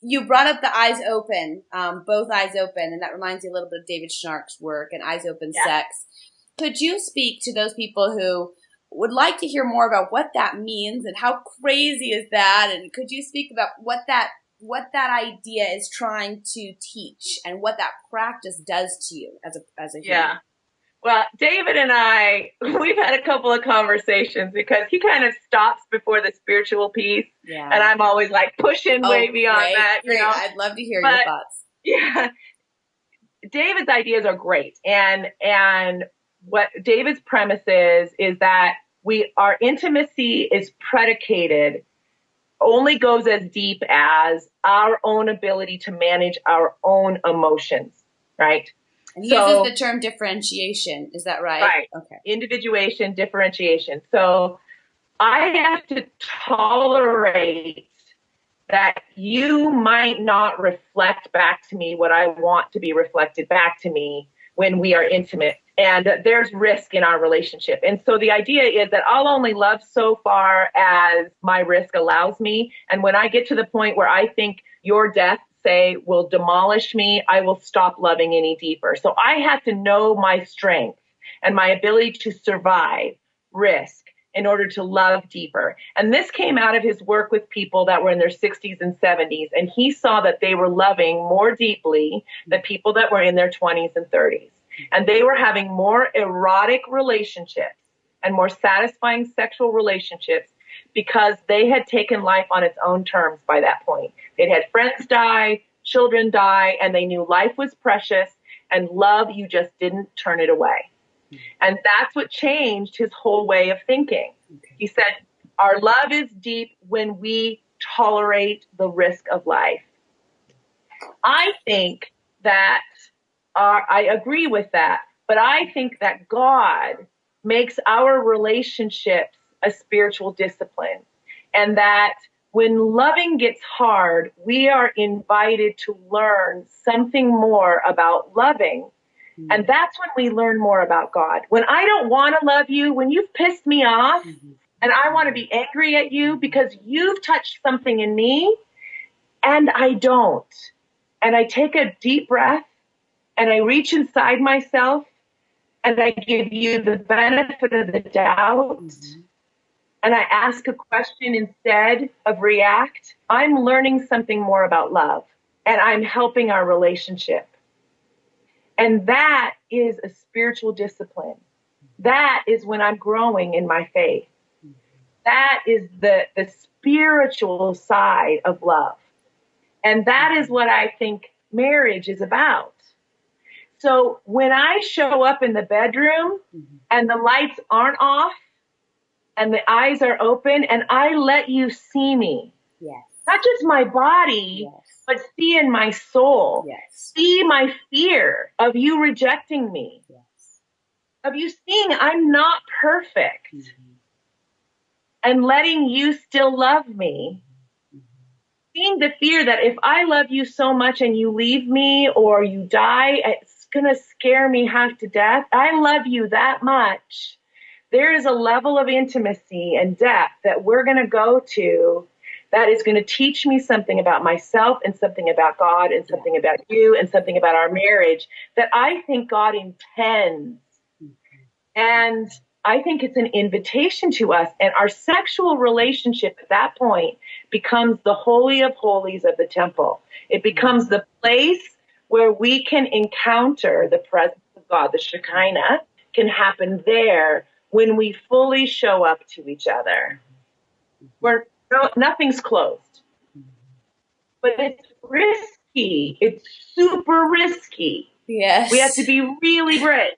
you brought up the eyes open, both eyes open, and that reminds me a little bit of David Schnarch's work and eyes open sex. Could you speak to those people who would like to hear more about what that means and how crazy is that? And could you speak about what that idea is trying to teach and what that practice does to you as a human? Yeah. Well, David and I, we've had a couple of conversations because he kind of stops before the spiritual piece. Yeah. And I'm always like pushing way beyond that. Great. I'd love to hear your thoughts. Yeah. David's ideas are great. And what David's premise is that our intimacy is predicated, only goes as deep as our own ability to manage our own emotions, right? And he uses the term differentiation. Is that right? Right. Okay. Individuation, differentiation. So I have to tolerate that you might not reflect back to me what I want to be reflected back to me when we are intimate. And there's risk in our relationship. And so the idea is that I'll only love so far as my risk allows me. And when I get to the point where I think your death, say, will demolish me, I will stop loving any deeper. So I have to know my strength and my ability to survive risk in order to love deeper. And this came out of his work with people that were in their 60s and 70s. And he saw that they were loving more deeply than people that were in their 20s and 30s. And they were having more erotic relationships and more satisfying sexual relationships because they had taken life on its own terms by that point. They'd had friends die, children die, and they knew life was precious, and love, you just didn't turn it away. And that's what changed his whole way of thinking. He said, our love is deep when we tolerate the risk of life. I think that I agree with that, but I think that God makes our relationships a spiritual discipline, and that when loving gets hard, we are invited to learn something more about loving. Mm-hmm. And that's when we learn more about God. When I don't want to love you, when you've pissed me off, mm-hmm. and I want to be angry at you because you've touched something in me and I don't. And I take a deep breath and I reach inside myself and I give you the benefit of the doubt. Mm-hmm. And I ask a question instead of react. I'm learning something more about love, and I'm helping our relationship. And that is a spiritual discipline. That is when I'm growing in my faith. That is the spiritual side of love. And that is what I think marriage is about. So when I show up in the bedroom and the lights aren't off, and the eyes are open, and I let you see me. Yes. Not just my body, yes. but see in my soul. Yes. See my fear of you rejecting me. Yes. Of you seeing I'm not perfect. Mm-hmm. And letting you still love me. Mm-hmm. Seeing the fear that if I love you so much and you leave me or you die, it's going to scare me half to death. I love you that much. There is a level of intimacy and depth that we're going to go to that is going to teach me something about myself and something about God and something about you and something about our marriage that I think God intends. And I think it's an invitation to us. And our sexual relationship at that point becomes the holy of holies of the temple. It becomes the place where we can encounter the presence of God. The Shekinah can happen there when we fully show up to each other. Where nothing's closed. But it's risky. It's super risky. Yes. We have to be really brave.